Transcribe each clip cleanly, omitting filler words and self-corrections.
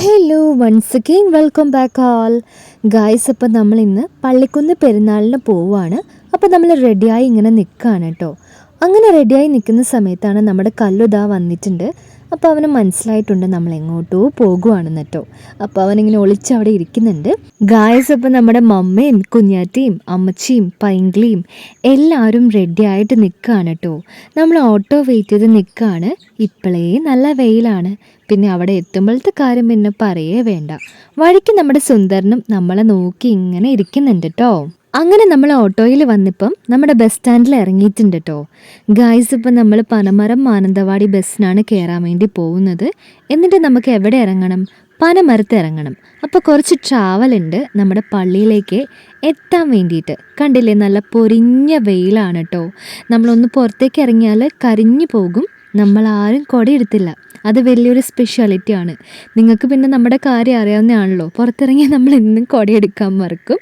Hello once again welcome back all guys. അപ്പം നമ്മൾ ഇന്ന് പള്ളിക്കുന്ന് പെരുന്നാളിന് പോവുകയാണ്. അപ്പോൾ നമ്മൾ റെഡിയായി ഇങ്ങനെ നിൽക്കുകയാണ് കേട്ടോ. അങ്ങനെ റെഡിയായി നിൽക്കുന്ന സമയത്താണ് നമ്മുടെ കല്ലുദാ വന്നിട്ടുണ്ട്. അപ്പോൾ അവന് മനസ്സിലായിട്ടുണ്ട് നമ്മൾ എങ്ങോട്ടോ പോകുവാണെന്ന് കേട്ടോ. അപ്പോൾ അവനിങ്ങനെ ഒളിച്ചവിടെ ഇരിക്കുന്നുണ്ട് ഗായ്സ്. അപ്പം നമ്മുടെ മമ്മയും കുഞ്ഞാറ്റയും അമ്മച്ചിയും പൈങ്കിളിയും എല്ലാവരും റെഡിയായിട്ട് നിൽക്കുകയാണ് കേട്ടോ. നമ്മൾ ഓട്ടോ വെയിറ്റ് ചെയ്ത് നിൽക്കുകയാണ്. ഇപ്പോഴേ നല്ല വെയിലാണ്. പിന്നെ അവിടെ എത്തുമ്പോഴത്തെ കാര്യം പിന്നെ പറയേ വേണ്ട. വഴിക്ക് നമ്മുടെ സുന്ദരനും നമ്മളെ നോക്കി ഇങ്ങനെ ഇരിക്കുന്നുണ്ട് കേട്ടോ. അങ്ങനെ നമ്മൾ ഓട്ടോയിൽ വന്നിപ്പം നമ്മുടെ ബസ് സ്റ്റാൻഡിൽ ഇറങ്ങിയിട്ടുണ്ട് കേട്ടോ. ഗായ്സ്, ഇപ്പം നമ്മൾ പനമരം മാനന്തവാടി ബസ്സിനാണ് കയറാൻ വേണ്ടി പോകുന്നത്. എന്നിട്ട് നമുക്ക് എവിടെ ഇറങ്ങണം? പനമരത്ത് ഇറങ്ങണം. അപ്പോൾ കുറച്ച് ട്രാവൽ ഉണ്ട് നമ്മുടെ പള്ളിയിലേക്ക് എത്താൻ വേണ്ടിയിട്ട്. കണ്ടില്ലേ, നല്ല പൊരിഞ്ഞ വെയിലാണ് കേട്ടോ. നമ്മളൊന്ന് പുറത്തേക്ക് ഇറങ്ങിയാൽ കരിഞ്ഞു പോകും. നമ്മളാരും കൊടയെടുത്തില്ല. അത് വലിയൊരു സ്പെഷ്യാലിറ്റിയാണ്. നിങ്ങൾക്ക് പിന്നെ നമ്മുടെ കാര്യം അറിയാവുന്നതാണല്ലോ. പുറത്തിറങ്ങി നമ്മൾ ഇന്നും കൊടയെടുക്കാൻ മറക്കും.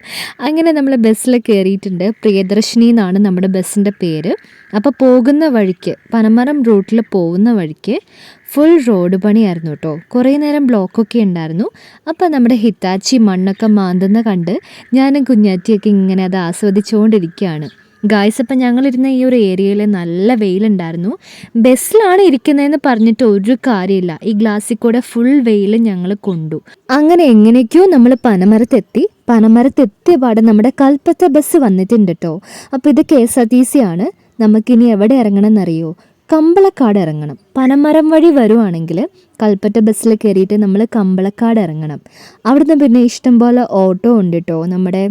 അങ്ങനെ നമ്മൾ ബസ്സിൽ കയറിയിട്ടുണ്ട്. പ്രിയദർശിനി എന്നാണ് നമ്മുടെ ബസ്സിൻ്റെ പേര്. അപ്പോൾ പോകുന്ന വഴിക്ക്, പനമരം റൂട്ടിൽ പോകുന്ന വഴിക്ക് ഫുൾ റോഡ് പണിയായിരുന്നു കേട്ടോ. കുറേ നേരം ബ്ലോക്കൊക്കെ ഉണ്ടായിരുന്നു. അപ്പോൾ നമ്മുടെ ഹിറ്റാച്ചി മണ്ണൊക്കെ മാന്തുന്ന കണ്ട് ഞാനും കുഞ്ഞാറ്റിയൊക്കെ ഇങ്ങനെ അത് ആസ്വദിച്ചുകൊണ്ടിരിക്കുകയാണ് ഗായ്സ്. അപ്പം ഞങ്ങളിരുന്ന ഈ ഒരു ഏരിയയിൽ നല്ല വെയിലുണ്ടായിരുന്നു. ബസ്സിലാണ് ഇരിക്കുന്നതെന്ന് പറഞ്ഞിട്ട് ഒരു കാര്യമില്ല. ഈ ഗ്ലാസ്സിൽ കൂടെ ഫുൾ വെയിൽ ഞങ്ങൾ കൊണ്ടു. അങ്ങനെ എങ്ങനെയൊക്കെയോ നമ്മൾ പനമരത്തെത്തിയ പാടെ നമ്മുടെ കൽപ്പറ്റ ബസ് വന്നിട്ടുണ്ട് കേട്ടോ. അപ്പോൾ ഇത് KSRTC ആണ്. നമുക്കിനി എവിടെ ഇറങ്ങണം എന്നറിയോ? കമ്പളക്കാട് ഇറങ്ങണം. പനമരം വഴി വരുവാണെങ്കിൽ കൽപ്പറ്റ ബസ്സിൽ കയറിയിട്ട് നമ്മൾ കമ്പളക്കാട് ഇറങ്ങണം. അവിടുന്ന് പിന്നെ ഇഷ്ടംപോലെ ഓട്ടോ ഉണ്ട് കേട്ടോ നമ്മുടെ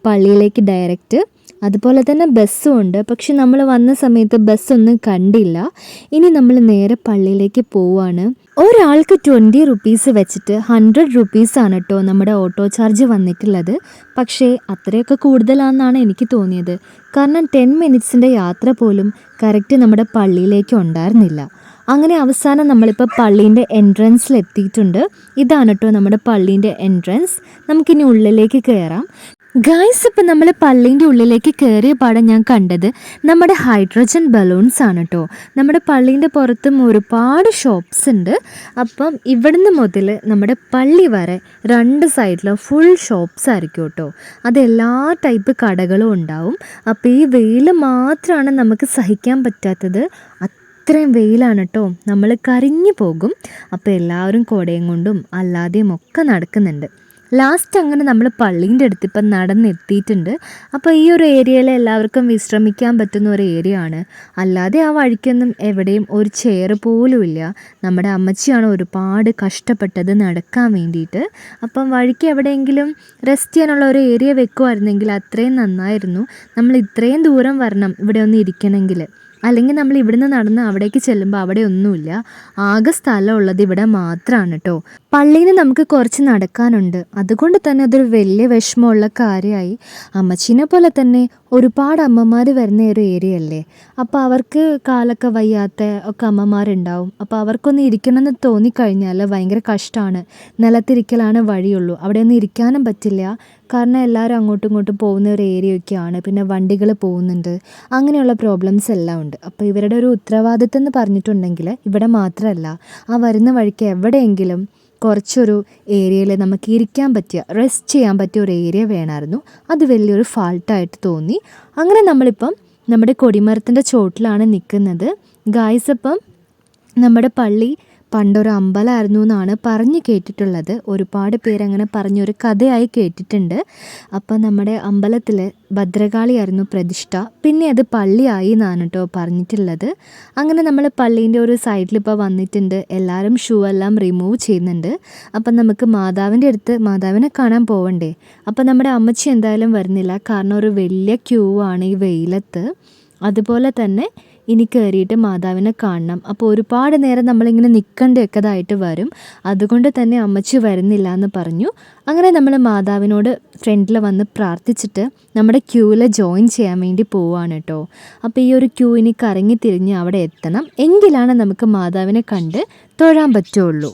പള്ളിയിലേക്ക് ഡയറക്റ്റ്. അതുപോലെ തന്നെ ബസ്സും ഉണ്ട്. പക്ഷെ നമ്മൾ വന്ന സമയത്ത് ബസ്സൊന്നും കണ്ടില്ല. ഇനി നമ്മൾ നേരെ പള്ളിയിലേക്ക് പോവാണ്. ഒരാൾക്ക് 20 റുപ്പീസ് വെച്ചിട്ട് 100 റുപ്പീസാണ് കേട്ടോ നമ്മുടെ ഓട്ടോ ചാർജ് വന്നിട്ടുള്ളത്. പക്ഷേ അത്രയൊക്കെ കൂടുതലാണെന്നാണ് എനിക്ക് തോന്നിയത്. കാരണം 10 മിനിറ്റ്സിൻ്റെ യാത്ര പോലും കറക്റ്റ് നമ്മുടെ പള്ളിയിലേക്ക് ഉണ്ടായിരുന്നില്ല. അങ്ങനെ അവസാനം നമ്മളിപ്പോൾ പള്ളീൻ്റെ എൻട്രൻസിൽ എത്തിയിട്ടുണ്ട്. ഇതാണ് കേട്ടോ നമ്മുടെ പള്ളീൻ്റെ എൻട്രൻസ്. നമുക്കിനി ഉള്ളിലേക്ക് കയറാം ഗായ്സ്. ഇപ്പം നമ്മൾ പള്ളീൻ്റെ ഉള്ളിലേക്ക് കയറിയ പാടെ ഞാൻ കണ്ടത് നമ്മുടെ ഹൈഡ്രജൻ ബലൂൺസ് ആണ് കേട്ടോ. നമ്മുടെ പള്ളീൻ്റെ പുറത്തും ഒരുപാട് ഷോപ്സ് ഉണ്ട്. അപ്പം ഇവിടുന്ന് മുതൽ നമ്മുടെ പള്ളി വരെ 2 സൈഡിലും ഫുൾ ഷോപ്സ് ആയിരിക്കും കേട്ടോ. അതെല്ലാ ടൈപ്പ് കടകളും ഉണ്ടാവും. അപ്പോൾ ഈ വെയിൽ മാത്രമാണ് നമുക്ക് സഹിക്കാൻ പറ്റാത്തത്. ഇത്രയും വെയിലാണ് കേട്ടോ. നമ്മൾ കരിഞ്ഞു പോകും. അപ്പോൾ എല്ലാവരും കുടയും കൊണ്ടും അല്ലാതെയും ഒക്കെ നടക്കുന്നുണ്ട്. ലാസ്റ്റ് അങ്ങനെ നമ്മൾ പള്ളീൻ്റെ അടുത്ത് ഇപ്പം നടന്നെത്തിയിട്ടുണ്ട്. അപ്പോൾ ഈ ഒരു ഏരിയയിൽ എല്ലാവർക്കും വിശ്രമിക്കാൻ പറ്റുന്ന ഒരു ഏരിയ ആണ്. അല്ലാതെ ആ വഴിക്കൊന്നും എവിടെയും ഒരു ചെയർ പോലും ഇല്ല. നമ്മുടെ അമ്മച്ചിയാണ് ഒരുപാട് കഷ്ടപ്പെട്ടത് നടക്കാൻ വേണ്ടിയിട്ട്. അപ്പം വഴിക്ക് എവിടെയെങ്കിലും റെസ്റ്റ് ചെയ്യാനുള്ള ഒരു ഏരിയ വെക്കുമായിരുന്നെങ്കിൽ അത്രയും നന്നായിരുന്നു. നമ്മൾ ഇത്രയും ദൂരം വരണം ഇവിടെ ഒന്ന് ഇരിക്കണമെങ്കിൽ. അല്ലെങ്കിൽ നമ്മൾ ഇവിടുന്ന് നടന്ന് അവിടേക്ക് ചെല്ലുമ്പോൾ അവിടെ ഒന്നുമില്ല. ആകെ സ്ഥലമുള്ളത് ഇവിടെ മാത്രമാണ് കേട്ടോ. പള്ളിയിൽ നിന്ന് നമുക്ക് കുറച്ച് നടക്കാനുണ്ട്. അതുകൊണ്ട് തന്നെ അതൊരു വലിയ വിഷമമുള്ള കാര്യമായി. അമ്മച്ചീനെ പോലെ തന്നെ ഒരുപാട് അമ്മമാർ വരുന്ന ഒരു ഏരിയ അല്ലേ. അപ്പോൾ അവർക്ക് കാലൊക്കെ വയ്യാത്ത ഒക്കെ അമ്മമാരുണ്ടാവും. അപ്പോൾ അവർക്കൊന്ന് ഇരിക്കണമെന്ന് തോന്നിക്കഴിഞ്ഞാൽ ഭയങ്കര കഷ്ടമാണ്. നിലത്തിരിക്കലാണ് വഴിയുള്ളൂ. അവിടെ ഒന്നും ഇരിക്കാനും പറ്റില്ല. കാരണം എല്ലാവരും അങ്ങോട്ടും ഇങ്ങോട്ടും പോകുന്ന ഒരു ഏരിയയൊക്കെയാണ്. പിന്നെ വണ്ടികൾ പോകുന്നുണ്ട്. അങ്ങനെയുള്ള പ്രോബ്ലംസ് എല്ലാം ഉണ്ട്. അപ്പോൾ ഇവരുടെ ഒരു ഉത്തരവാദിത്തം എന്ന് പറഞ്ഞിട്ടുണ്ടെങ്കിൽ ഇവിടെ മാത്രമല്ല, ആ വരുന്ന വഴിക്ക് എവിടെയെങ്കിലും കുറച്ചൊരു ഏരിയയിൽ നമുക്ക് ഇരിക്കാൻ പറ്റിയ, റെസ്റ്റ് ചെയ്യാൻ പറ്റിയ ഒരു ഏരിയ വേണമായിരുന്നു. അത് വലിയൊരു ഫാൾട്ടായിട്ട് തോന്നി. അങ്ങനെ നമ്മളിപ്പം നമ്മുടെ കൊടിമരത്തിൻ്റെ ചോട്ടിലാണ് നിൽക്കുന്നത് ഗായ്സ്. അപ്പം നമ്മുടെ പള്ളി പണ്ടൊരു അമ്പലമായിരുന്നു എന്നാണ് പറഞ്ഞു കേട്ടിട്ടുള്ളത്. ഒരുപാട് പേരങ്ങനെ പറഞ്ഞൊരു കഥയായി കേട്ടിട്ടുണ്ട്. അപ്പം നമ്മുടെ അമ്പലത്തിൽ ഭദ്രകാളിയായിരുന്നു പ്രതിഷ്ഠ. പിന്നെ അത് പള്ളിയായി എന്നാണ് കേട്ടോ പറഞ്ഞിട്ടുള്ളത്. അങ്ങനെ നമ്മൾ പള്ളീൻ്റെ ഒരു സൈഡിൽ ഇപ്പോൾ വന്നിട്ടുണ്ട്. എല്ലാവരും ഷൂ എല്ലാം റിമൂവ് ചെയ്യുന്നുണ്ട്. അപ്പം നമുക്ക് മാതാവിനെ കാണാൻ പോവണ്ടേ. അപ്പം നമ്മുടെ അമ്മച്ചി എന്തായാലും വരുന്നില്ല. കാരണം ഒരു വലിയ ക്യൂ ആണ് ഈ വെയിലത്ത്. അതുപോലെ തന്നെ ഇനി കയറിയിട്ട് മാതാവിനെ കാണണം. അപ്പോൾ ഒരുപാട് നേരം നമ്മളിങ്ങനെ നിൽക്കേണ്ടതായിട്ട് വരും. അതുകൊണ്ട് തന്നെ അമ്മച്ചി വരുന്നില്ല എന്ന് പറഞ്ഞു. അങ്ങനെ നമ്മൾ മാതാവിനോട് ഫ്രണ്ടിൽ വന്ന് പ്രാർത്ഥിച്ചിട്ട് നമ്മുടെ ക്യൂവിൽ ജോയിൻ ചെയ്യാൻ വേണ്ടി പോവുകയാണ് കേട്ടോ. അപ്പോൾ ഈ ഒരു ക്യൂ ഇനി കറങ്ങി തിരിഞ്ഞ് അവിടെ എത്തണം. എങ്കിലാണ് നമുക്ക് മാതാവിനെ കണ്ട് തൊഴാൻ പറ്റുള്ളൂ.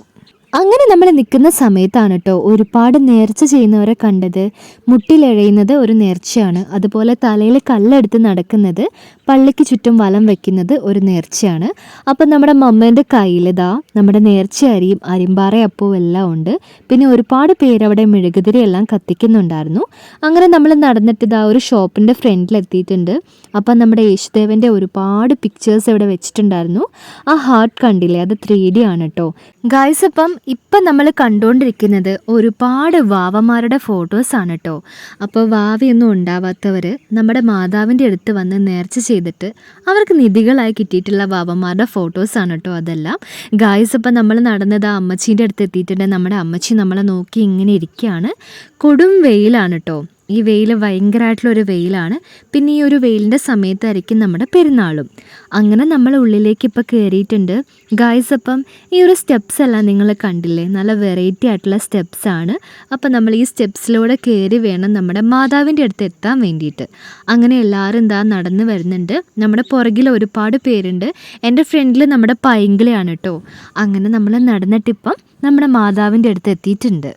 അങ്ങനെ നമ്മൾ നിൽക്കുന്ന സമയത്താണ് കേട്ടോ ഒരുപാട് നേർച്ച ചെയ്യുന്നവരെ കണ്ടത്. മുട്ടിലെഴയുന്നത് ഒരു നേർച്ചയാണ്. അതുപോലെ തലയിൽ കല്ലെടുത്ത് നടക്കുന്നത്, പള്ളിക്ക് ചുറ്റും വലം വെക്കുന്നത് ഒരു നേർച്ചയാണ്. അപ്പം നമ്മുടെ മമ്മേൻ്റെ കയ്യിലിതാ നമ്മുടെ നേർച്ച അരിയും അരിമ്പാറയപ്പവും എല്ലാം ഉണ്ട്. പിന്നെ ഒരുപാട് പേരവിടെ മെഴുകുതിരി എല്ലാം കത്തിക്കുന്നുണ്ടായിരുന്നു. അങ്ങനെ നമ്മൾ നടന്നിട്ട് ഇതാ ഒരു ഷോപ്പിൻ്റെ ഫ്രണ്ടിലെത്തിയിട്ടുണ്ട്. അപ്പം നമ്മുടെ യേശുദേവൻ്റെ ഒരുപാട് പിക്ചേഴ്സ് ഇവിടെ വെച്ചിട്ടുണ്ടായിരുന്നു. ആ ഹാർട്ട് കണ്ടില്ലേ, അത് 3D ആണ് കേട്ടോ ഗായ്സ്. ഇപ്പം നമ്മൾ കണ്ടുകൊണ്ടിരിക്കുന്നത് ഒരുപാട് വാവമാരുടെ ഫോട്ടോസാണ് കേട്ടോ. അപ്പോൾ വാവയൊന്നും ഉണ്ടാവാത്തവർ നമ്മുടെ മാതാവിൻ്റെ അടുത്ത് വന്ന് നേർച്ച ചെയ്തിട്ട് അവർക്ക് നിധികളായി കിട്ടിയിട്ടുള്ള വാവമാരുടെ ഫോട്ടോസാണ് കേട്ടോ അതെല്ലാം. ഗായ്സ് ഇപ്പം നമ്മൾ നടന്നത് ആ അമ്മച്ചീൻ്റെ അടുത്ത് എത്തിയിട്ടുണ്ട്. നമ്മുടെ അമ്മച്ചി നമ്മളെ നോക്കി ഇങ്ങനെ ഇരിക്കുകയാണ്. കൊടും വെയിലാണ് കേട്ടോ. ഈ വെയിൽ ഭയങ്കരമായിട്ടുള്ളൊരു വെയിലാണ്. പിന്നെ ഈ ഒരു വെയിലിൻ്റെ സമയത്തായിരിക്കും നമ്മുടെ പെരുന്നാളും. അങ്ങനെ നമ്മൾ ഉള്ളിലേക്ക് ഇപ്പോൾ കയറിയിട്ടുണ്ട് ഗായ്സ്. അപ്പം ഈ ഒരു സ്റ്റെപ്സ് എല്ലാം നിങ്ങൾ കണ്ടില്ലേ, നല്ല വെറൈറ്റി ആയിട്ടുള്ള സ്റ്റെപ്സാണ്. അപ്പം നമ്മൾ ഈ സ്റ്റെപ്സിലൂടെ കയറി വേണം നമ്മുടെ മാതാവിൻ്റെ അടുത്ത് എത്താൻ വേണ്ടിയിട്ട്. അങ്ങനെ എല്ലാവരും എന്താ നടന്ന് വരുന്നുണ്ട്. നമ്മുടെ പുറകിൽ ഒരുപാട് പേരുണ്ട്. എൻ്റെ ഫ്രണ്ടിൽ നമ്മുടെ പൈങ്കിളിയാണ് കേട്ടോ. അങ്ങനെ നമ്മൾ നടന്നിട്ടിപ്പം നമ്മുടെ മാതാവിൻ്റെ അടുത്ത് എത്തിയിട്ടുണ്ട്.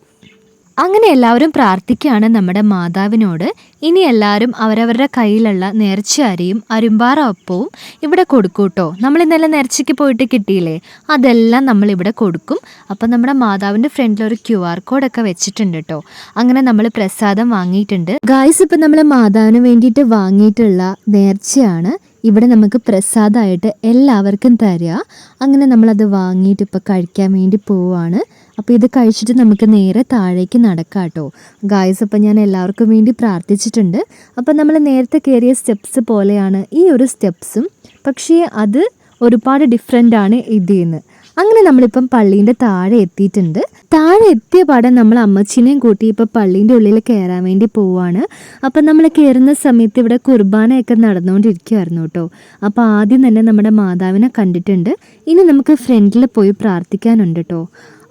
അങ്ങനെ എല്ലാവരും പ്രാർത്ഥിക്കുകയാണ് നമ്മുടെ മാതാവിനോട്. ഇനി എല്ലാവരും അവരവരുടെ കയ്യിലുള്ള നേർച്ച അരിയും അരുമ്പാറ അപ്പവും ഇവിടെ കൊടുക്കും കേട്ടോ. നമ്മൾ ഇന്നലെ നേർച്ചയ്ക്ക് പോയിട്ട് കിട്ടിയില്ലേ, അതെല്ലാം നമ്മളിവിടെ കൊടുക്കും. അപ്പം നമ്മുടെ മാതാവിൻ്റെ ഫ്രണ്ടിൽ ഒരു QR കോഡൊക്കെ വെച്ചിട്ടുണ്ട് കേട്ടോ. അങ്ങനെ നമ്മൾ പ്രസാദം വാങ്ങിയിട്ടുണ്ട് ഗായ്സ്. ഇപ്പം നമ്മൾ മാതാവിന് വേണ്ടിയിട്ട് വാങ്ങിയിട്ടുള്ള നേർച്ചയാണ് ഇവിടെ നമുക്ക് പ്രസാദമായിട്ട് എല്ലാവർക്കും തരിക. അങ്ങനെ നമ്മളത് വാങ്ങിയിട്ട് ഇപ്പോൾ കഴിക്കാൻ വേണ്ടി പോവുകയാണ്. അപ്പോൾ ഇത് കഴിച്ചിട്ട് നമുക്ക് നേരെ താഴേക്ക് നടക്കാം കേട്ടോ ഗായ്സ്. അപ്പം ഞാൻ എല്ലാവർക്കും വേണ്ടി പ്രാർത്ഥിച്ചിട്ടുണ്ട്. അപ്പം നമ്മൾ നേരത്തെ കയറിയ സ്റ്റെപ്സ് പോലെയാണ് ഈ ഒരു സ്റ്റെപ്സും, പക്ഷേ അത് ഒരുപാട് ഡിഫറെൻ്റ് ആണ് ഇതിൽ നിന്ന്. അങ്ങനെ നമ്മളിപ്പം പള്ളീൻ്റെ താഴെ എത്തിയിട്ടുണ്ട്. താഴെ എത്തിയ പാടെ നമ്മൾ അമ്മച്ചിനെയും കൂട്ടി ഇപ്പോൾ പള്ളീൻ്റെ ഉള്ളിൽ കയറാൻ വേണ്ടി പോവുകയാണ്. അപ്പം നമ്മൾ കയറുന്ന സമയത്ത് ഇവിടെ കുർബാനയൊക്കെ നടന്നുകൊണ്ടിരിക്കുമായിരുന്നു കേട്ടോ. അപ്പോൾ ആദ്യം തന്നെ നമ്മുടെ മാതാവിനെ കണ്ടിട്ടുണ്ട്. ഇനി നമുക്ക് ഫ്രണ്ടിൽ പോയി പ്രാർത്ഥിക്കാനുണ്ട് കേട്ടോ.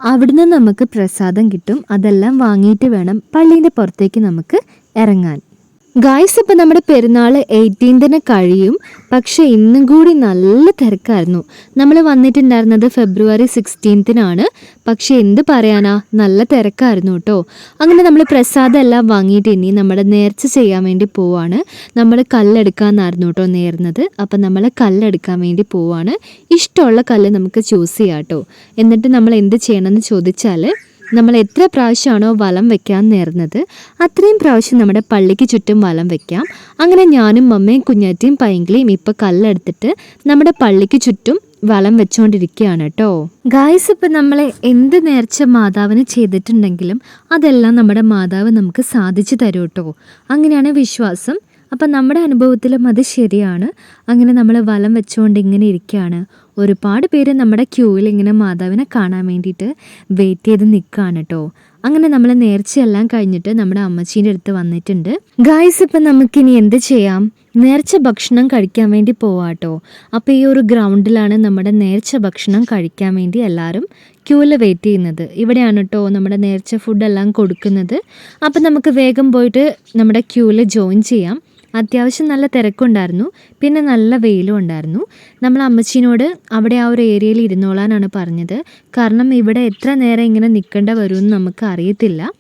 അവിടുന്ന് നമുക്ക് പ്രസാദം കിട്ടും. അതെല്ലാം വാങ്ങിയിട്ട് വേണം പള്ളീൻ്റെ പുറത്തേക്ക് നമുക്ക് ഇറങ്ങാൻ. ഗായ്സ് ഇപ്പം നമ്മുടെ പെരുന്നാൾ 18-ന് കഴിയും. പക്ഷേ ഇന്നും കൂടി നല്ല തിരക്കായിരുന്നു. നമ്മൾ വന്നിട്ടുണ്ടായിരുന്നത് ഫെബ്രുവരി 16-നാണ്. പക്ഷേ എന്ത് പറയാനാ, നല്ല തിരക്കായിരുന്നു കേട്ടോ. അങ്ങനെ നമ്മൾ പ്രസാദം എല്ലാം വാങ്ങിയിട്ട് ഇനി നമ്മുടെ നേർച്ച ചെയ്യാൻ വേണ്ടി പോവാണ്. നമ്മൾ കല്ലെടുക്കാമെന്നായിരുന്നു കേട്ടോ നേർന്നത്. അപ്പം നമ്മൾ കല്ലെടുക്കാൻ വേണ്ടി പോവാണ്. ഇഷ്ടമുള്ള കല്ല് നമുക്ക് ചൂസ് ചെയ്യാം കേട്ടോ. എന്നിട്ട് നമ്മൾ എന്ത് ചെയ്യണമെന്ന് ചോദിച്ചാൽ, നമ്മൾ എത്ര പ്രാവശ്യമാണോ വലം വെക്കാൻ നേർന്നത് അത്രയും പ്രാവശ്യം നമ്മുടെ പള്ളിക്ക് ചുറ്റും വലം വെക്കാം. അങ്ങനെ ഞാനും മമ്മയും കുഞ്ഞാറ്റിയും പൈങ്കിളിയും ഇപ്പോൾ കല്ലെടുത്തിട്ട് നമ്മുടെ പള്ളിക്ക് ചുറ്റും വലം വെച്ചുകൊണ്ടിരിക്കുകയാണ് കേട്ടോ ഗായ്സ്. ഇപ്പം നമ്മൾ എന്ത് നേർച്ച മാതാവിന് ചെയ്തിട്ടുണ്ടെങ്കിലും അതെല്ലാം നമ്മുടെ മാതാവ് നമുക്ക് സാധിച്ചു തരും കേട്ടോ. അങ്ങനെയാണ് വിശ്വാസം. അപ്പം നമ്മുടെ അനുഭവത്തിലും അത് ശരിയാണ്. അങ്ങനെ നമ്മൾ വലം വെച്ചുകൊണ്ട് ഇങ്ങനെ ഇരിക്കുകയാണ്. ഒരുപാട് പേര് നമ്മുടെ ക്യൂവിൽ ഇങ്ങനെ മാതാവിനെ കാണാൻ വേണ്ടിയിട്ട് വെയിറ്റ് ചെയ്ത് നിൽക്കുകയാണ് കേട്ടോ. അങ്ങനെ നമ്മൾ നേർച്ചയെല്ലാം കഴിഞ്ഞിട്ട് നമ്മുടെ അമ്മച്ചീൻ്റെ അടുത്ത് വന്നിട്ടുണ്ട് ഗായ്സ്. ഇപ്പം നമുക്കിനി എന്ത് ചെയ്യാം, നേർച്ച ഭക്ഷണം കഴിക്കാൻ വേണ്ടി പോവാട്ടോ. അപ്പോൾ ഈ ഒരു ഗ്രൗണ്ടിലാണ് നമ്മുടെ നേർച്ച ഭക്ഷണം കഴിക്കാൻ വേണ്ടി എല്ലാവരും ക്യൂവിൽ വെയിറ്റ് ചെയ്യുന്നത്. ഇവിടെയാണ് കേട്ടോ നമ്മുടെ നേർച്ച ഫുഡെല്ലാം കൊടുക്കുന്നത്. അപ്പം നമുക്ക് വേഗം പോയിട്ട് നമ്മുടെ ക്യൂവിൽ ജോയിൻ ചെയ്യാം. അത്യാവശ്യം നല്ല തിരക്കുണ്ടായിരുന്നു, പിന്നെ നല്ല വെയിലും ഉണ്ടായിരുന്നു. നമ്മൾ അമ്മച്ചീനോട് അവിടെ ആ ഒരു ഏരിയയിൽ ഇരുന്നോളാനാണ് പറഞ്ഞത്. കാരണം ഇവിടെ എത്ര നേരം ഇങ്ങനെ നിൽക്കേണ്ട വരുമെന്ന് നമുക്ക് അറിയത്തില്ല.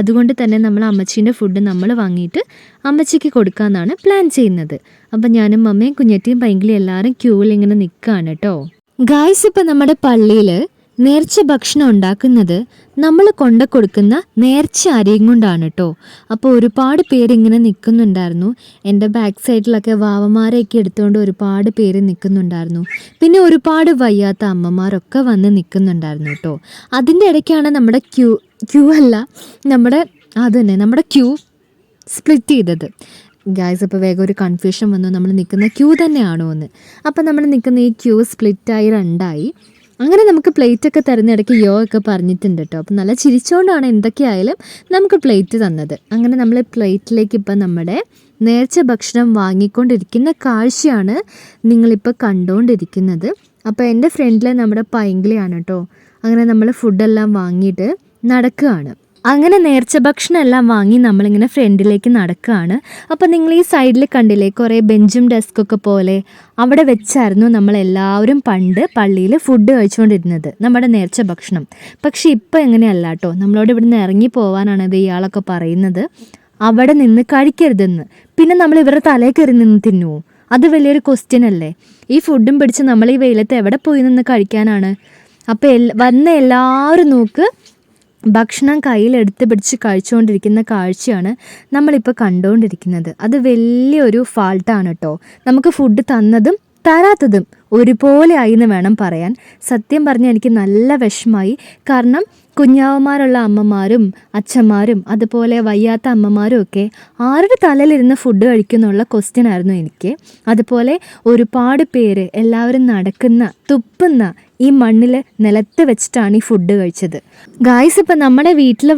അതുകൊണ്ട് തന്നെ നമ്മൾ അമ്മച്ചീൻ്റെ ഫുഡ് നമ്മൾ വാങ്ങിയിട്ട് അമ്മച്ചിക്ക് കൊടുക്കാമെന്നാണ് പ്ലാൻ ചെയ്യുന്നത്. അപ്പം ഞാനും അമ്മയും കുഞ്ഞറ്റിയും പൈങ്കിളിയും എല്ലാവരും ക്യൂവിൽ ഇങ്ങനെ നിൽക്കുകയാണ് കേട്ടോ ഗായ്സ്. ഇപ്പം നമ്മുടെ പള്ളിയിൽ നേർച്ച ഭക്ഷണം ഉണ്ടാക്കുന്നത് നമ്മൾ കൊണ്ടു കൊടുക്കുന്ന നേർച്ച അരിയും കൊണ്ടാണ് കേട്ടോ. അപ്പോൾ ഒരുപാട് പേരിങ്ങനെ നിൽക്കുന്നുണ്ടായിരുന്നു. എൻ്റെ ബാക്ക് സൈഡിലൊക്കെ വാവമാരെയൊക്കെ എടുത്തുകൊണ്ട് ഒരുപാട് പേര് നിൽക്കുന്നുണ്ടായിരുന്നു. പിന്നെ ഒരുപാട് വയ്യാത്ത അമ്മമാരൊക്കെ വന്ന് നിൽക്കുന്നുണ്ടായിരുന്നു കേട്ടോ. അതിൻ്റെ ഇടയ്ക്കാണ് നമ്മുടെ ക്യൂ അല്ല നമ്മുടെ ക്യൂ സ്പ്ലിറ്റ് ചെയ്തത് ഗായ്സ്. അപ്പോൾ വേഗം ഒരു കൺഫ്യൂഷൻ വന്നു, നമ്മൾ നിൽക്കുന്ന ക്യൂ തന്നെയാണോ എന്ന്. അപ്പം നമ്മൾ നിൽക്കുന്ന ഈ ക്യൂ സ്പ്ലിറ്റായി 2ആയി. അങ്ങനെ നമുക്ക് പ്ലേറ്റൊക്കെ തരുന്നിടയ്ക്ക് ഒക്കെ പറഞ്ഞിട്ടുണ്ട് കേട്ടോ. അപ്പം നല്ല ചിരിച്ചുകൊണ്ടാണ് എന്തൊക്കെയായാലും നമുക്ക് പ്ലേറ്റ് തന്നത്. അങ്ങനെ നമ്മൾ പ്ലേറ്റിലേക്ക് ഇപ്പം നമ്മുടെ നേർച്ച ഭക്ഷണം വാങ്ങിക്കൊണ്ടിരിക്കുന്ന കാഴ്ചയാണ് നിങ്ങളിപ്പോൾ കണ്ടുകൊണ്ടിരിക്കുന്നത്. അപ്പോൾ എൻ്റെ ഫ്രണ്ടിൽ നമ്മുടെ പൈങ്കിളിയാണ് കേട്ടോ. അങ്ങനെ നമ്മൾ ഫുഡെല്ലാം വാങ്ങിയിട്ട് നടക്കുകയാണ്. അങ്ങനെ നേർച്ച ഭക്ഷണം എല്ലാം വാങ്ങി നമ്മളിങ്ങനെ ഫ്രണ്ടിലേക്ക് നടക്കുകയാണ്. അപ്പോൾ നിങ്ങൾ ഈ സൈഡിൽ കണ്ടില്ലേ കുറേ ബെഞ്ചും ഡെസ്കൊക്കെ പോലെ, അവിടെ വെച്ചായിരുന്നു നമ്മളെല്ലാവരും പണ്ട് പള്ളിയിൽ ഫുഡ് കഴിച്ചുകൊണ്ടിരുന്നത്, നമ്മുടെ നേർച്ച ഭക്ഷണം. പക്ഷെ ഇപ്പോൾ എങ്ങനെയല്ല കേട്ടോ, നമ്മളോട് ഇവിടുന്ന് ഇറങ്ങി പോകാനാണ് ഇത് ഇയാളൊക്കെ പറയുന്നത്. അവിടെ നിന്ന് കഴിക്കരുതെന്ന്. പിന്നെ നമ്മൾ ഇവരുടെ തലയിൽ കയറി നിന്ന് തിന്നുവോ? അത് വലിയൊരു ക്വസ്റ്റ്യൻ അല്ലേ. ഈ ഫുഡും പിടിച്ച് നമ്മൾ ഈ വെയിലത്ത് എവിടെ പോയി നിന്ന് കഴിക്കാനാണ്? അപ്പോൾ വന്ന എല്ലാവരും നോക്ക് ഭക്ഷണം കയ്യിലെടുത്ത് പിടിച്ച് കഴിച്ചുകൊണ്ടിരിക്കുന്ന കാഴ്ചയാണ് നമ്മളിപ്പോൾ കണ്ടുകൊണ്ടിരിക്കുന്നത്. അത് വലിയൊരു ഫാൾട്ടാണ് കേട്ടോ. നമുക്ക് ഫുഡ് തന്നതും തരാത്തതും ഒരുപോലെ ആയി എന്ന് വേണം പറയാൻ. സത്യം പറഞ്ഞാൽ എനിക്ക് നല്ല വിഷമമായി. കാരണം കുഞ്ഞാവന്മാരുള്ള അമ്മമാരും അച്ഛന്മാരും അതുപോലെ വയ്യാത്ത അമ്മമാരും ഒക്കെ ആരുടെ തലയിലിരുന്ന് ഫുഡ് കഴിക്കുന്നുള്ള ക്വസ്റ്റ്യൻ ആയിരുന്നു എനിക്ക്. അതുപോലെ ഒരുപാട് പേര് എല്ലാവരും നടക്കുന്ന തുപ്പുന്ന ഈ മണ്ണിൽ നിലത്ത് വെച്ചിട്ടാണ് ഈ ഫുഡ് കഴിച്ചത്. ഗായ്സ്, ഇപ്പം നമ്മുടെ വീട്ടിൽ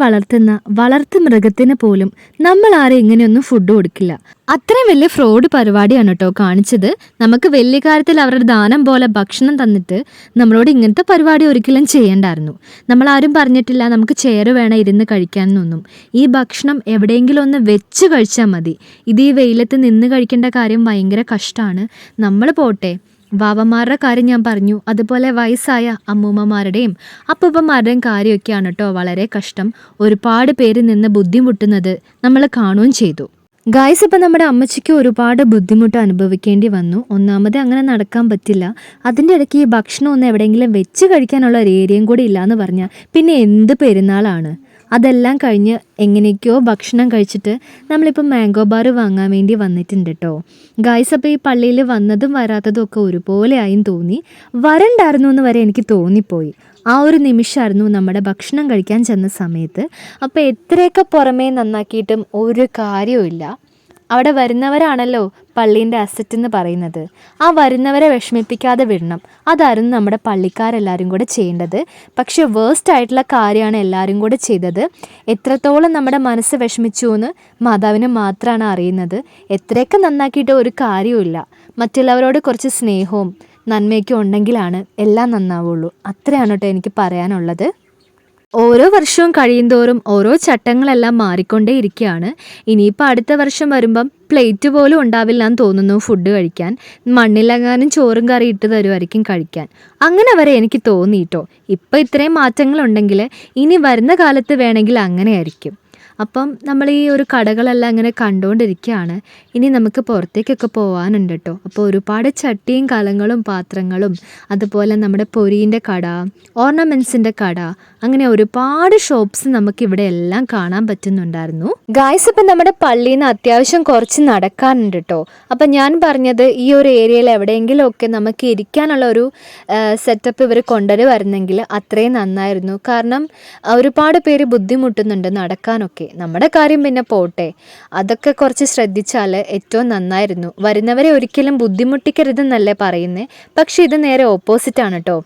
വളർത്തു മൃഗത്തിന് പോലും നമ്മൾ ആരും ഇങ്ങനെയൊന്നും ഫുഡ് കൊടുക്കില്ല. അത്രയും വലിയ ഫ്രോഡ് പരിപാടിയാണ് കേട്ടോ കാണിച്ചത്. നമുക്ക് വലിയ കാര്യത്തിൽ അവരുടെ ദാനം പോലെ ഭക്ഷണം തന്നിട്ട് നമ്മളോട് ഇങ്ങനത്തെ പരിപാടി ഒരിക്കലും ചെയ്യണ്ടായിരുന്നു. നമ്മളാരും പറഞ്ഞിട്ടില്ല നമുക്ക് ചെയർ വേണം ഇരുന്ന് കഴിക്കാമെന്നൊന്നും. ഈ ഭക്ഷണം എവിടെയെങ്കിലും ഒന്ന് വെച്ച് കഴിച്ചാൽ മതി. ഇത് ഈ വെയിലത്ത് നിന്ന് കഴിക്കേണ്ട കാര്യം ഭയങ്കര കഷ്ടമാണ്. നമ്മൾ പോട്ടെ, വാവന്മാരുടെ കാര്യം ഞാൻ പറഞ്ഞു, അതുപോലെ വയസ്സായ അമ്മൂമ്മമാരുടെയും അപ്പൂപ്പന്മാരുടെയും കാര്യമൊക്കെയാണ് കേട്ടോ വളരെ കഷ്ടം. ഒരുപാട് പേര് നിന്ന് ബുദ്ധിമുട്ടുന്നത് നമ്മൾ കാണുകയും ചെയ്തു. ഗായ്സ്, ഇപ്പം നമ്മുടെ അമ്മച്ചിക്ക് ഒരുപാട് ബുദ്ധിമുട്ട് അനുഭവിക്കേണ്ടി വന്നു. ഒന്നാമത് അങ്ങനെ നടക്കാൻ പറ്റില്ല. അതിൻ്റെ ഇടയ്ക്ക് ഈ ഭക്ഷണം ഒന്ന് എവിടെയെങ്കിലും വെച്ച് കഴിക്കാനുള്ള ഒരു ഏരിയയും കൂടി ഇല്ലയെന്ന് പറഞ്ഞാൽ പിന്നെ എന്ത് പെരുന്നാളാണ്. അതെല്ലാം കഴിഞ്ഞ് എങ്ങനെയൊക്കെയോ ഭക്ഷണം കഴിച്ചിട്ട് നമ്മളിപ്പോൾ മാംഗോ ബാർ വാങ്ങാൻ വേണ്ടി വന്നിട്ടുണ്ട് കേട്ടോ. ഗായ്സ്, അപ്പോൾ ഈ പള്ളിയിൽ വന്നതും വരാത്തതും ഒക്കെ ഒരുപോലെ ആയും തോന്നി. വരണ്ടായിരുന്നു എന്ന് വരെ എനിക്ക് തോന്നിപ്പോയി. ആ ഒരു നിമിഷമായിരുന്നു നമ്മുടെ ഭക്ഷണം കഴിക്കാൻ ചെന്ന സമയത്ത്. അപ്പോൾ എത്രയൊക്കെ പുറമേ നന്നാക്കിയിട്ടും ഒരു കാര്യവുമില്ല. അവിടെ വരുന്നവരാണല്ലോ പള്ളീൻ്റെ അസറ്റ് എന്ന് പറയുന്നത്. ആ വരുന്നവരെ വിഷമിപ്പിക്കാതെ വിടണം. അതായിരുന്നു നമ്മുടെ പള്ളിക്കാരെല്ലാവരും കൂടെ ചെയ്യേണ്ടത്. പക്ഷെ വേസ്റ്റ് ആയിട്ടുള്ള കാര്യമാണ് എല്ലാവരും കൂടെ ചെയ്തത്. എത്രത്തോളം നമ്മുടെ മനസ്സ് വിഷമിച്ചു എന്ന് മാതാവിന് മാത്രമാണ് അറിയുന്നത്. എത്രയൊക്കെ നന്നാക്കിയിട്ട് ഒരു കാര്യവുമില്ല. മറ്റുള്ളവരോട് കുറച്ച് സ്നേഹവും നന്മയൊക്കെ ഉണ്ടെങ്കിലാണ് എല്ലാം നന്നാവുള്ളൂ. അത്രയാണ് കേട്ടോ എനിക്ക് പറയാനുള്ളത്. ഓരോ വർഷവും കഴിയുന്തോറും ഓരോ ചട്ടങ്ങളെല്ലാം മാറിക്കൊണ്ടേ ഇരിക്കുകയാണ്. ഇനിയിപ്പോൾ അടുത്ത വർഷം വരുമ്പം പ്ലേറ്റ് പോലും ഉണ്ടാവില്ല എന്ന് തോന്നുന്നു ഫുഡ് കഴിക്കാൻ. മണ്ണിലെങ്ങാനും ചോറും കറി ഇട്ട് തരുമായിരിക്കും കഴിക്കാൻ. അങ്ങനെ വരെ എനിക്ക് തോന്നിയിട്ടോ. ഇപ്പോൾ ഇത്രയും മാറ്റങ്ങളുണ്ടെങ്കിൽ ഇനി വരുന്ന കാലത്ത് വേണമെങ്കിൽ അങ്ങനെയായിരിക്കും. അപ്പം നമ്മൾ ഈ ഒരു കടകളെല്ലാം ഇങ്ങനെ കണ്ടുകൊണ്ടിരിക്കുകയാണ്. ഇനി നമുക്ക് പുറത്തേക്കൊക്കെ പോകാനുണ്ട് കേട്ടോ. അപ്പോൾ ഒരുപാട് ചട്ടിയും കലങ്ങളും പാത്രങ്ങളും അതുപോലെ നമ്മുടെ പൊരീൻ്റെ കട, ഓർണമെൻറ്റ്സിൻ്റെ കട, അങ്ങനെ ഒരുപാട് ഷോപ്സ് നമുക്കിവിടെ എല്ലാം കാണാൻ പറ്റുന്നുണ്ടായിരുന്നു. ഗായ്സ്, ഇപ്പം നമ്മുടെ പള്ളിയിൽ നിന്ന് അത്യാവശ്യം കുറച്ച് നടക്കാനുണ്ട് കേട്ടോ. അപ്പം ഞാൻ പറഞ്ഞത് ഈ ഒരു ഏരിയയിൽ എവിടെയെങ്കിലുമൊക്കെ നമുക്ക് ഇരിക്കാനുള്ള ഒരു സെറ്റപ്പ് ഇവർ കൊണ്ടുവരുന്നെങ്കിൽ അത്രയും നന്നായിരുന്നു. കാരണം ഒരുപാട് പേര് ബുദ്ധിമുട്ടുന്നുണ്ട് നടക്കാനൊക്കെ. നമ്മുടെ കാര്യം പിന്നെ പോട്ടെ, അതൊക്കെ കുറച്ച് ശ്രദ്ധിച്ചാൽ ഏറ്റവും നന്നായിരുന്നു. വരുന്നവരെ ഒരിക്കലും ബുദ്ധിമുട്ടിക്കരുതെന്നല്ലേ പറയുന്നത്. പക്ഷെ ഇത് നേരെ ഓപ്പോസിറ്റാണ് കേട്ടോ.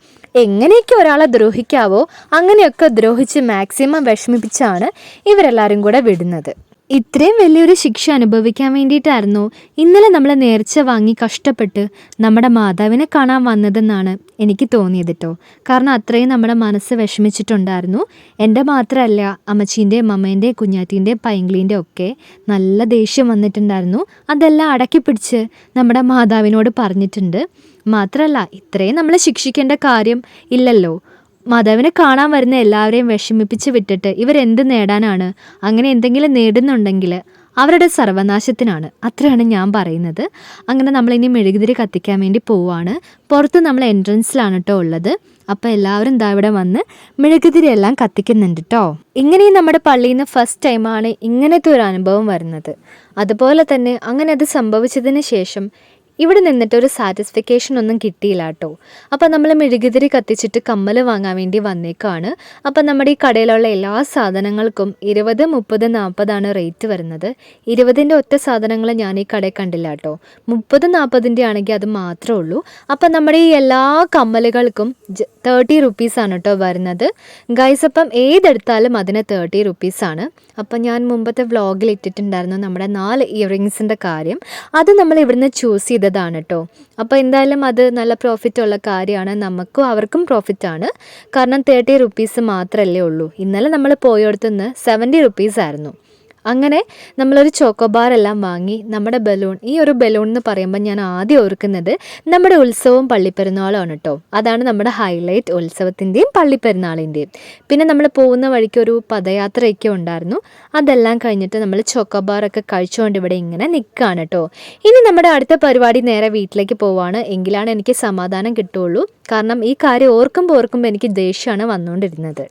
എങ്ങനെയൊക്കെ ഒരാളെ ദ്രോഹിക്കാവോ അങ്ങനെയൊക്കെ ദ്രോഹിച്ച് മാക്സിമം വിഷമിപ്പിച്ചാണ് ഇവരെല്ലാവരും കൂടെ വിടുന്നത്. ഇത്രയും വലിയൊരു ശിക്ഷ അനുഭവിക്കാൻ വേണ്ടിയിട്ടായിരുന്നു ഇന്നലെ നമ്മൾ നേർച്ച വാങ്ങി കഷ്ടപ്പെട്ട് നമ്മുടെ മാതാവിനെ കാണാൻ വന്നതെന്നാണ് എനിക്ക് തോന്നിയത് കേട്ടോ. കാരണം അത്രയും നമ്മുടെ മനസ്സ് വിഷമിച്ചിട്ടുണ്ടായിരുന്നു. എൻ്റെ മാത്രമല്ല, അമ്മച്ചീൻ്റെയും അമ്മേൻ്റെയും കുഞ്ഞാറ്റീൻ്റെയും പൈങ്കിളീൻ്റെ ഒക്കെ നല്ല ദേഷ്യം വന്നിട്ടുണ്ടായിരുന്നു. അതെല്ലാം അടക്കി പിടിച്ച് നമ്മുടെ മാതാവിനോട് പറഞ്ഞിട്ടുണ്ട്. മാത്രമല്ല, ഇത്രയും നമ്മൾ ശിക്ഷിക്കേണ്ട കാര്യം ഇല്ലല്ലോ. മാതാവിനെ കാണാൻ വരുന്ന എല്ലാവരെയും വിഷമിപ്പിച്ച് വിട്ടിട്ട് ഇവരെന്ത് നേടാനാണ്? അങ്ങനെ എന്തെങ്കിലും നേടുന്നുണ്ടെങ്കിൽ അവരുടെ സർവനാശത്തിനാണ്. അത്രയാണ് ഞാൻ പറയുന്നത്. അങ്ങനെ നമ്മളിനി മെഴുകുതിരി കത്തിക്കാൻ വേണ്ടി പോവുകയാണ്. പുറത്ത് നമ്മൾ എൻട്രൻസിലാണ് കേട്ടോ ഉള്ളത്. അപ്പോൾ എല്ലാവരും ഇതാ ഇവിടെ വന്ന് മെഴുകുതിരി എല്ലാം കത്തിക്കുന്നുണ്ട് കേട്ടോ. ഇങ്ങനെയും നമ്മുടെ പള്ളിയിൽ നിന്ന് ഫസ്റ്റ് ടൈമാണ് ഇങ്ങനത്തെ ഒരു അനുഭവം വരുന്നത്. അതുപോലെ തന്നെ അങ്ങനെ അത് സംഭവിച്ചതിന് ശേഷം ഇവിടെ നിന്നിട്ട് ഒരു സാറ്റിസ്ഫിക്കേഷൻ ഒന്നും കിട്ടിയില്ല കേട്ടോ. അപ്പോൾ നമ്മൾ മെഴുകുതിരി കത്തിച്ചിട്ട് കമ്മൽ വാങ്ങാൻ വേണ്ടി വന്നേക്കാണ്. അപ്പോൾ നമ്മുടെ ഈ കടയിലുള്ള എല്ലാ സാധനങ്ങൾക്കും 20, 30, 40 റേറ്റ് വരുന്നത്. 20ൻ്റെ ഒറ്റ സാധനങ്ങൾ ഞാൻ ഈ കടയിൽ കണ്ടില്ല കേട്ടോ. 30, 40ൻ്റെ ആണെങ്കിൽ അത് മാത്രമേ ഉള്ളൂ. അപ്പം നമ്മുടെ ഈ എല്ലാ കമ്മലുകൾക്കും 30 റുപ്പീസാണ് കേട്ടോ വരുന്നത്. ഗൈസ്, അപ്പം ഏതെടുത്താലും അതിന് 30 റുപ്പീസാണ്. അപ്പം ഞാൻ മുമ്പത്തെ വ്ളോഗിൽ ഇട്ടിട്ടുണ്ടായിരുന്നു നമ്മുടെ 4 ഇയറിങ്സിൻ്റെ കാര്യം. അത് നമ്മൾ ഇവിടുന്ന് ചൂസ് ചെയ്ത് ചെയ്തതാണ് കേട്ടോ. അപ്പോൾ എന്തായാലും അത് നല്ല പ്രോഫിറ്റ് ഉള്ള കാര്യമാണ്, നമുക്കും അവർക്കും പ്രോഫിറ്റാണ്. കാരണം 30 റുപ്പീസ് മാത്രമല്ലേ ഉള്ളൂ. ഇന്നലെ നമ്മൾ പോയടുത്തുനിന്ന് 70 റുപ്പീസ് ആയിരുന്നു. അങ്ങനെ നമ്മളൊരു ചോക്കോബാർ എല്ലാം വാങ്ങി. നമ്മുടെ ബലൂൺ, ഈ ഒരു ബലൂൺ എന്ന് പറയുമ്പോൾ ഞാൻ ആദ്യം ഓർക്കുന്നത് നമ്മുടെ ഉത്സവവും പള്ളിപ്പെരുന്നാളുമാണ് കേട്ടോ. അതാണ് നമ്മുടെ ഹൈലൈറ്റ്, ഉത്സവത്തിൻ്റെയും പള്ളിപ്പെരുന്നാളിൻ്റെയും. പിന്നെ നമ്മൾ പോകുന്ന വഴിക്ക് ഒരു പദയാത്രയൊക്കെ ഉണ്ടായിരുന്നു. അതെല്ലാം കഴിഞ്ഞിട്ട് നമ്മൾ ചോക്കോബാറൊക്കെ കഴിച്ചുകൊണ്ട് ഇവിടെ ഇങ്ങനെ നിൽക്കുകയാണ് കേട്ടോ. ഇനി നമ്മുടെ അടുത്ത പരിപാടി നേരെ വീട്ടിലേക്ക് പോവാണ്. എങ്കിലാണ് എനിക്ക് സമാധാനം കിട്ടുകയുള്ളൂ. കാരണം ഈ കാര്യം ഓർക്കുമ്പോൾ എനിക്ക് ദേഷ്യമാണ് വന്നുകൊണ്ടിരുന്നത്.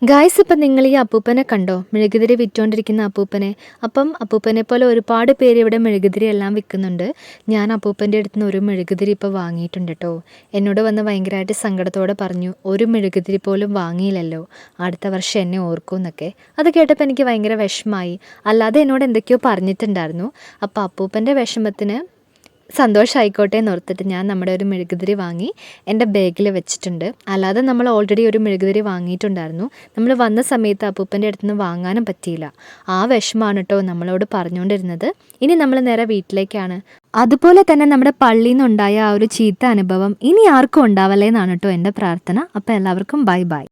ഗായ്സ്, ഇപ്പം നിങ്ങൾ ഈ അപ്പൂപ്പനെ കണ്ടോ? മെഴുകുതിരി വിറ്റുകൊണ്ടിരിക്കുന്ന അപ്പൂപ്പനെ. അപ്പം അപ്പൂപ്പനെ പോലെ ഒരുപാട് പേര് ഇവിടെ മെഴുകുതിരി എല്ലാം വിൽക്കുന്നുണ്ട്. ഞാൻ അപ്പൂപ്പൻ്റെ അടുത്ത് നിന്ന് ഒരു മെഴുകുതിരി ഇപ്പോൾ വാങ്ങിയിട്ടുണ്ട് കേട്ടോ. എന്നോട് വന്ന് ഭയങ്കരമായിട്ട് സങ്കടത്തോടെ പറഞ്ഞു, ഒരു മെഴുകുതിരി പോലും വാങ്ങിയില്ലല്ലോ, അടുത്ത വർഷം എന്നെ ഓർക്കും എന്നൊക്കെ. അത് കേട്ടപ്പോൾ എനിക്ക് ഭയങ്കര വിഷമമായി. അല്ലാതെ എന്നോട് എന്തൊക്കെയോ പറഞ്ഞിട്ടുണ്ടായിരുന്നു. അപ്പോൾ അപ്പൂപ്പൻ്റെ വിഷമത്തിന് സന്തോഷമായിക്കോട്ടെ എന്നോർത്തിട്ട് ഞാൻ നമ്മുടെ ഒരു മെഴുകുതിരി വാങ്ങി എൻ്റെ ബാഗിൽ വെച്ചിട്ടുണ്ട്. അല്ലാതെ നമ്മൾ ഓൾറെഡി ഒരു മെഴുകുതിരി വാങ്ങിയിട്ടുണ്ടായിരുന്നു. നമ്മൾ വന്ന സമയത്ത് അപ്പൂപ്പൻ്റെ അടുത്ത് നിന്ന് വാങ്ങാനും പറ്റിയില്ല. ആ വിഷമമാണ് കേട്ടോ നമ്മളോട് പറഞ്ഞുകൊണ്ടിരുന്നത്. ഇനി നമ്മൾ നേരെ വീട്ടിലേക്കാണ്. അതുപോലെ തന്നെ നമ്മുടെ പള്ളിയിൽ നിന്നുണ്ടായ ആ ഒരു ചീത്ത അനുഭവം ഇനി ആർക്കും ഉണ്ടാവല്ലേ എന്നാണ് കേട്ടോ എൻ്റെ പ്രാർത്ഥന. അപ്പോൾ എല്ലാവർക്കും ബൈ ബൈ.